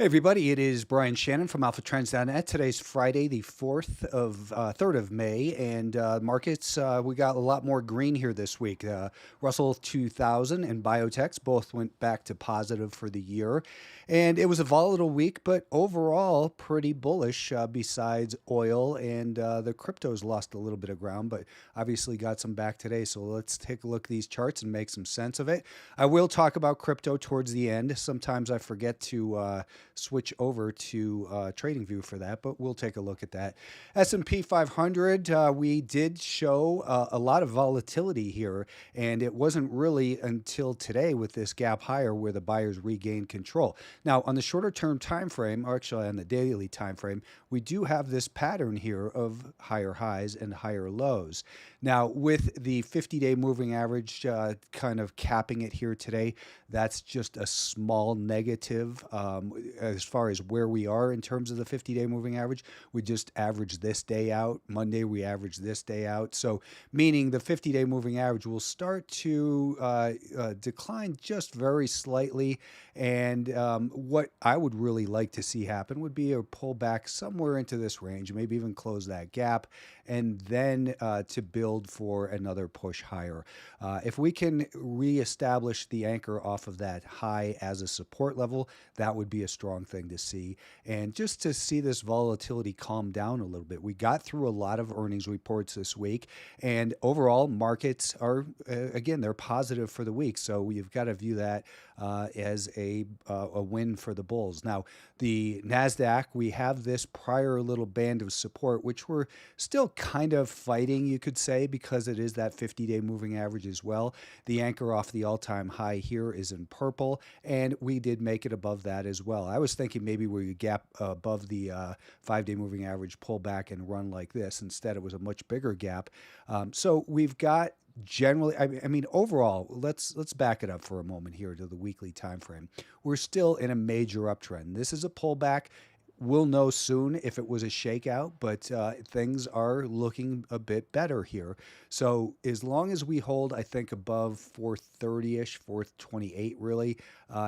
Hey everybody, it is Brian Shannon from AlphaTrends.net. Today's Friday, the 3rd of May, and markets, we got a lot more green here this week. Russell 2000 and Biotechs both went back to positive for the year, and it was a volatile week, but overall pretty bullish besides oil, and the cryptos lost a little bit of ground, but obviously got some back today. So let's take a look at these charts and make some sense of it. I will talk about crypto towards the end. Sometimes I forget to switch over to TradingView for that, but we'll take a look at that. S&P 500, we did show a lot of volatility here, and it wasn't really until today with this gap higher where the buyers regained control. Now, on the shorter term time frame, or actually on the daily time frame, we do have this pattern here of higher highs and higher lows. Now, with the 50-day moving average kind of capping it here today, that's just a small negative as far as where we are in terms of the 50-day moving average. We just average this day out. Monday, we average this day out. So meaning the 50-day moving average will start to decline just very slightly. And what I would really like to see happen would be a pullback somewhere into this range, maybe even close that gap, and then to build for another push higher. If we can reestablish the anchor off of that high as a support level, that would be a strong thing to see. And just to see this volatility calm down a little bit. We got through a lot of earnings reports this week, and overall markets are, again, they're positive for the week. So we've got to view that as a win for the bulls. Now, the Nasdaq, we have this prior little band of support, which we're still kind of fighting, you could say, because it is that 50-day moving average as well. The anchor off the all-time high here is in purple, and we did make it above that as well. I was thinking maybe we would gap above the 5-day moving average, pull back and run like this. Instead, it was a much bigger gap. So we've got generally, I mean, overall, let's back it up for a moment here to the weekly time frame. We're still in a major uptrend. This is a pullback. We'll know soon if it was a shakeout, but things are looking a bit better here. So as long as we hold, I think, above 430-ish, 428 really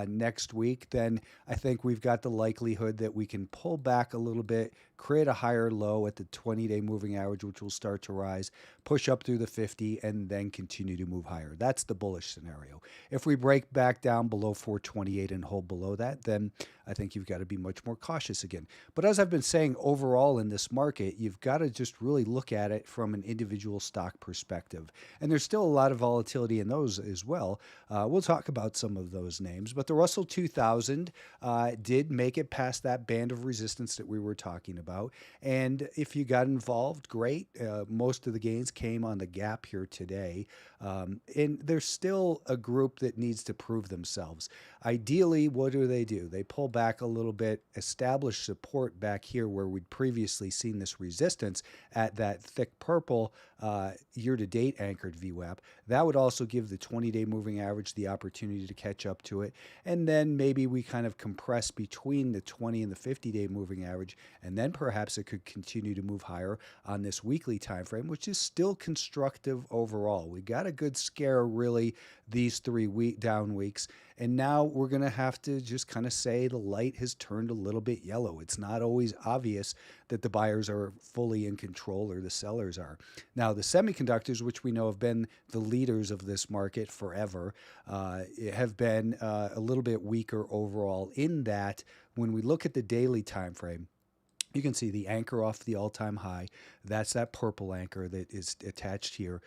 next week, then I think we've got the likelihood that we can pull back a little bit, create a higher low at the 20-day moving average, which will start to rise, push up through the 50, and then continue to move higher. That's the bullish scenario. If we break back down below 428 and hold below that, then I think you've got to be much more cautious again. But as I've been saying, overall in this market, you've got to just really look at it from an individual stock perspective. And there's still a lot of volatility in those as well. We'll talk about some of those names. But the Russell 2000 did make it past that band of resistance that we were talking about. And if you got involved, great. Most of the gains came on the gap here today. And there's still a group that needs to prove themselves. Ideally, what do? They pull back a little bit, establish support back here where we'd previously seen this resistance at that thick purple year-to-date anchored VWAP. That would also give the 20-day moving average the opportunity to catch up to it. And then maybe we kind of compress between the 20 and the 50-day moving average, and then perhaps it could continue to move higher on this weekly time frame, which is still constructive overall. We got a good scare really these 3 down weeks, and now we're going to have to just kind of say the light has turned a little bit yellow. It's not always obvious that the buyers are fully in control or the sellers are. Now, the semiconductors, which we know have been the leaders of this market forever, have been a little bit weaker overall in that when we look at the daily time frame, you can see the anchor off the all-time high. That's that purple anchor that is attached here,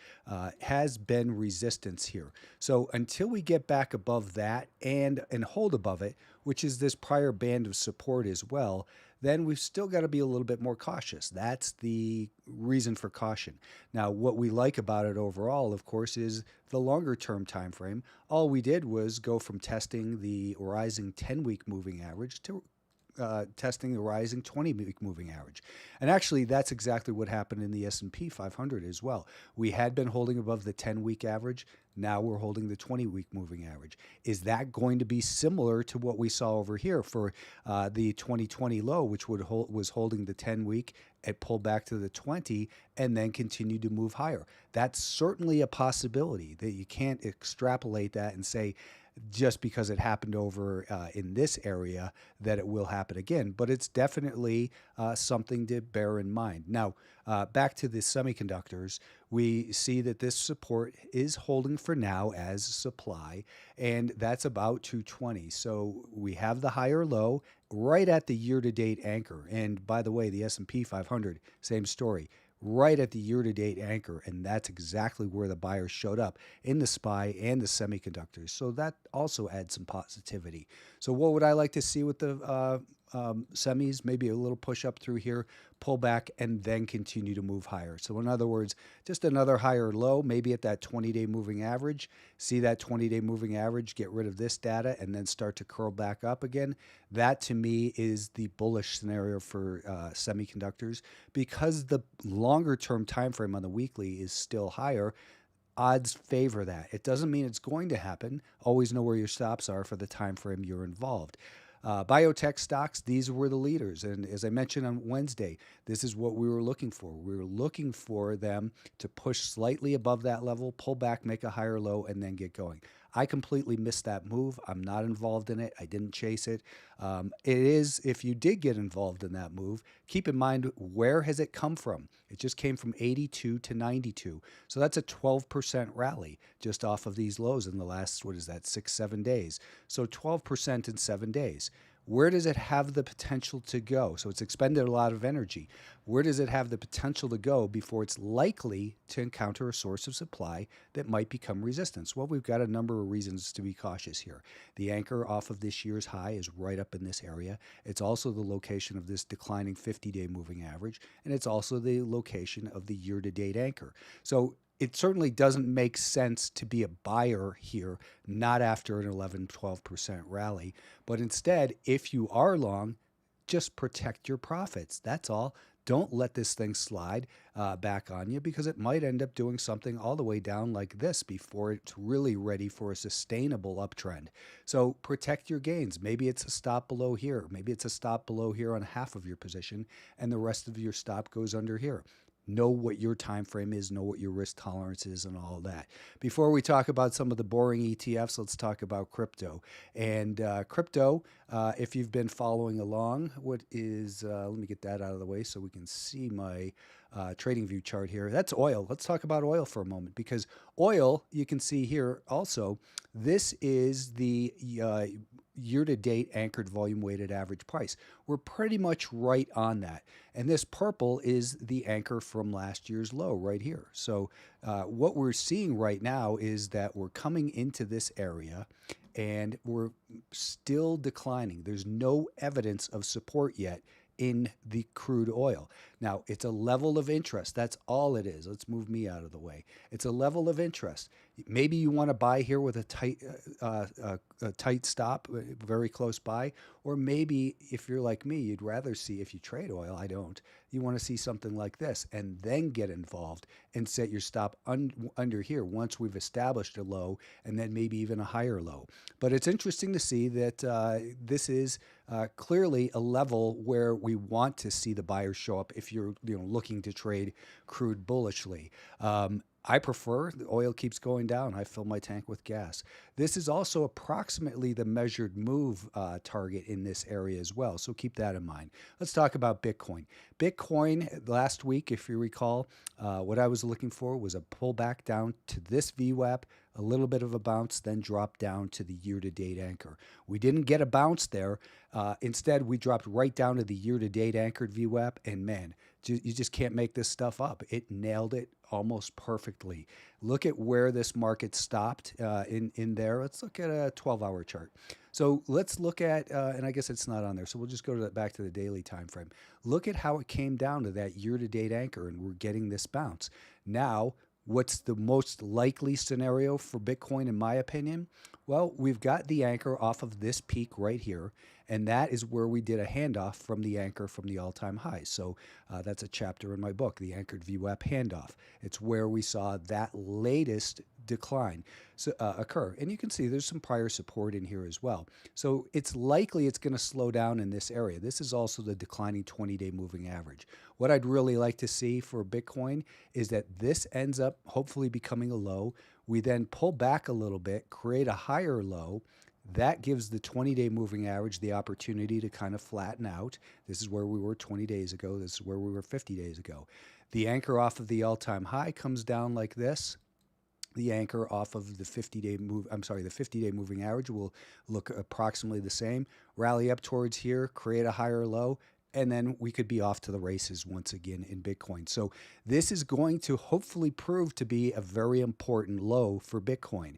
has been resistance here. So until we get back above that and hold above it, which is this prior band of support as well, then we've still got to be a little bit more cautious. That's the reason for caution. Now, what we like about it overall, of course, is the longer-term time frame. All we did was go from testing the rising 10-week moving average to testing the rising 20-week moving average. And actually, that's exactly what happened in the S&P 500 as well. We had been holding above the 10-week average. Now we're holding the 20-week moving average. Is that going to be similar to what we saw over here for the 2020 low, which was holding the 10-week? It pulled back to the 20 and then continued to move higher. That's certainly a possibility that you can't extrapolate that and say, just because it happened over in this area that it will happen again. But it's definitely something to bear in mind. Now, back to the semiconductors, we see that this support is holding for now as supply, and that's about 220. So we have the higher low right at the year-to-date anchor. And by the way, the S&P 500, same story, right at the year-to-date anchor, and that's exactly where the buyers showed up in the SPY and the semiconductors. So that also adds some positivity. So what would I like to see with the semis? Maybe a little push up through here, pull back, and then continue to move higher. So in other words, just another higher low, maybe at that 20-day moving average. See that 20-day moving average, get rid of this data, and then start to curl back up again. That, to me, is the bullish scenario for semiconductors, because the longer-term time frame on the weekly is still higher. Odds favor that. It doesn't mean it's going to happen. Always know where your stops are for the time frame you're involved. Biotech stocks, these were the leaders. And as I mentioned on Wednesday, this is what we were looking for. We were looking for them to push slightly above that level, pull back, make a higher low, and then get going. I completely missed that move. I'm not involved in it. I didn't chase it. It is, if you did get involved in that move, keep in mind, where has it come from? It just came from 82 to 92. So that's a 12% rally just off of these lows in the last, 6, 7 days. So 12% in 7 days. Where does it have the potential to go? So it's expended a lot of energy. Where does it have the potential to go before it's likely to encounter a source of supply that might become resistance? Well, we've got a number of reasons to be cautious here. The anchor off of this year's high is right up in this area. It's also the location of this declining 50-day moving average, and it's also the location of the year-to-date anchor. So it certainly doesn't make sense to be a buyer here, not after an 11, 12% rally. But instead, if you are long, just protect your profits. That's all. Don't let this thing slide back on you, because it might end up doing something all the way down like this before it's really ready for a sustainable uptrend. So protect your gains. Maybe it's a stop below here. Maybe it's a stop below here on half of your position, and the rest of your stop goes under here. Know what your time frame is, know what your risk tolerance is, and all of that. Before we talk about some of the boring ETFs, let's talk about crypto. And crypto, if you've been following along, what is, let me get that out of the way so we can see my trading view chart here. That's oil. Let's talk about oil for a moment, because oil, you can see here also, this is the year-to-date anchored volume weighted average price. We're pretty much right on that. And this purple is the anchor from last year's low right here. So what we're seeing right now is that we're coming into this area and we're still declining. There's no evidence of support yet in the crude oil. Now, it's a level of interest. That's all it is. Let's move me out of the way. It's a level of interest. Maybe you want to buy here with a tight stop, very close by, or maybe if you're like me, you'd rather see, if you trade oil, I don't, you want to see something like this and then get involved and set your stop under here once we've established a low, and then maybe even a higher low. But it's interesting to see that this is clearly a level where we want to see the buyers show up if you're looking to trade crude bullishly. I prefer the oil keeps going down. I fill my tank with gas. This is also approximately the measured move target in this area as well. So keep that in mind. Let's talk about Bitcoin. Bitcoin last week, if you recall, what I was looking for was a pullback down to this VWAP, a little bit of a bounce, then drop down to the year-to-date anchor. We didn't get a bounce there. Instead, we dropped right down to the year-to-date anchored VWAP, and man, you just can't make this stuff up. It nailed it almost perfectly. Look at where this market stopped in there. Let's look at a 12-hour chart. So let's look at, and I guess it's not on there, so we'll just go to back to the daily time frame. Look at how it came down to that year-to-date anchor, and we're getting this bounce. Now, what's the most likely scenario for Bitcoin, in my opinion? Well, we've got the anchor off of this peak right here, and that is where we did a handoff from the anchor from the all-time high. So that's a chapter in my book, The Anchored VWAP Handoff. It's where we saw that latest decline occur. And you can see there's some prior support in here as well. So it's likely it's going to slow down in this area. This is also the declining 20-day moving average. What I'd really like to see for Bitcoin is that this ends up hopefully becoming a low. We then pull back a little bit, create a higher low. That gives the 20-day moving average the opportunity to kind of flatten out. This is where we were 20 days ago. This is where we were 50 days ago. The anchor off of the all-time high comes down like this. The anchor off of the 50-day the 50-day moving average will look approximately the same. Rally up towards here, create a higher low, and then we could be off to the races once again in Bitcoin. So this is going to hopefully prove to be a very important low for Bitcoin.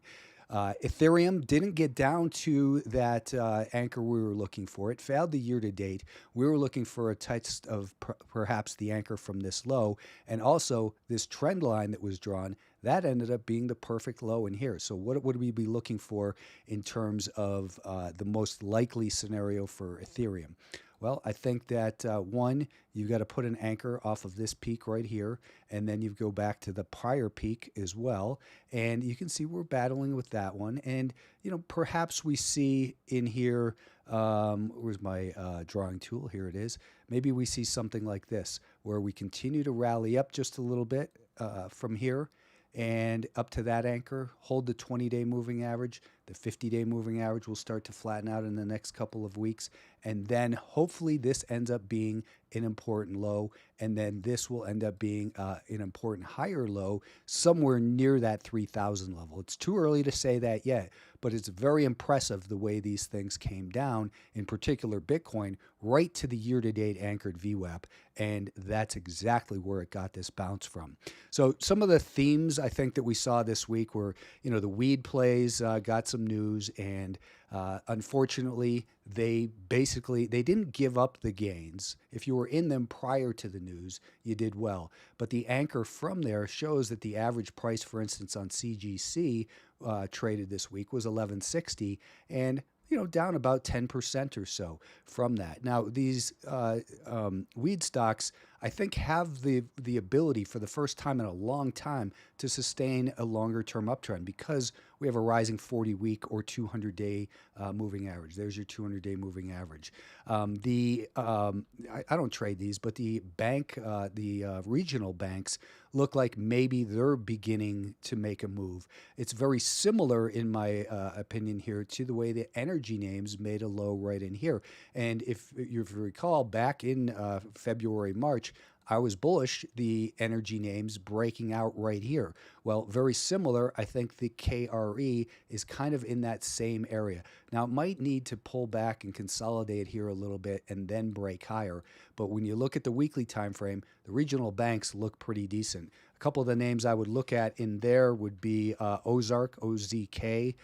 Ethereum didn't get down to that anchor we were looking for. It failed the year to date. We were looking for a test of perhaps the anchor from this low, and also this trend line that was drawn. That ended up being the perfect low in here. So what would we be looking for in terms of the most likely scenario for Ethereum? Well, I think that one, you've got to put an anchor off of this peak right here, and then you go back to the prior peak as well. And you can see we're battling with that one. And, you know, perhaps we see in here, where's my drawing tool? Here it is. Maybe we see something like this, where we continue to rally up just a little bit from here and up to that anchor, hold the 20-day moving average. The 50-day moving average will start to flatten out in the next couple of weeks. And then hopefully this ends up being an important low. And then this will end up being an important higher low somewhere near that 3,000 level. It's too early to say that yet, but it's very impressive the way these things came down, in particular Bitcoin, right to the year-to-date anchored VWAP. And that's exactly where it got this bounce from. So some of the themes I think that we saw this week were, you know, the weed plays got some news, and unfortunately, they didn't give up the gains. If you were in them prior to the news, you did well. But the anchor from there shows that the average price, for instance, on CGC traded this week was 1160, and you know, down about 10% or so from that. Now, these weed stocks, I think, have the ability for the first time in a long time to sustain a longer-term uptrend because we have a rising 40-week or 200-day moving average. There's your 200-day moving average. I don't trade these, but the regional banks look like maybe they're beginning to make a move. It's very similar, in my opinion here, to the way the energy names made a low right in here. And if you recall, back in February, March, I was bullish the energy names breaking out right here. Well, very similar. I think the KRE is kind of in that same area. Now, it might need to pull back and consolidate here a little bit and then break higher. But when you look at the weekly time frame, the regional banks look pretty decent. A couple of the names I would look at in there would be Ozark, OZK.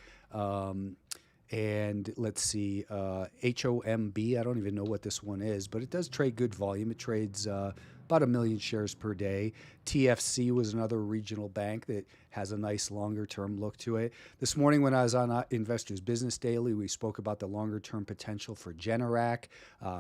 And let's see, HOMB. I don't even know what this one is, but it does trade good volume. It trades about 1 million shares per day. TFC was another regional bank that has a nice longer-term look to it. This morning when I was on Investors Business Daily, we spoke about the longer-term potential for Generac,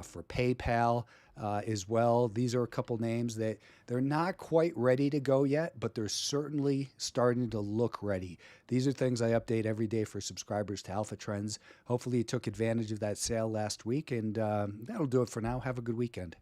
for PayPal as well. These are a couple names that they're not quite ready to go yet, but they're certainly starting to look ready. These are things I update every day for subscribers to Alpha Trends. Hopefully you took advantage of that sale last week, and that'll do it for now. Have a good weekend.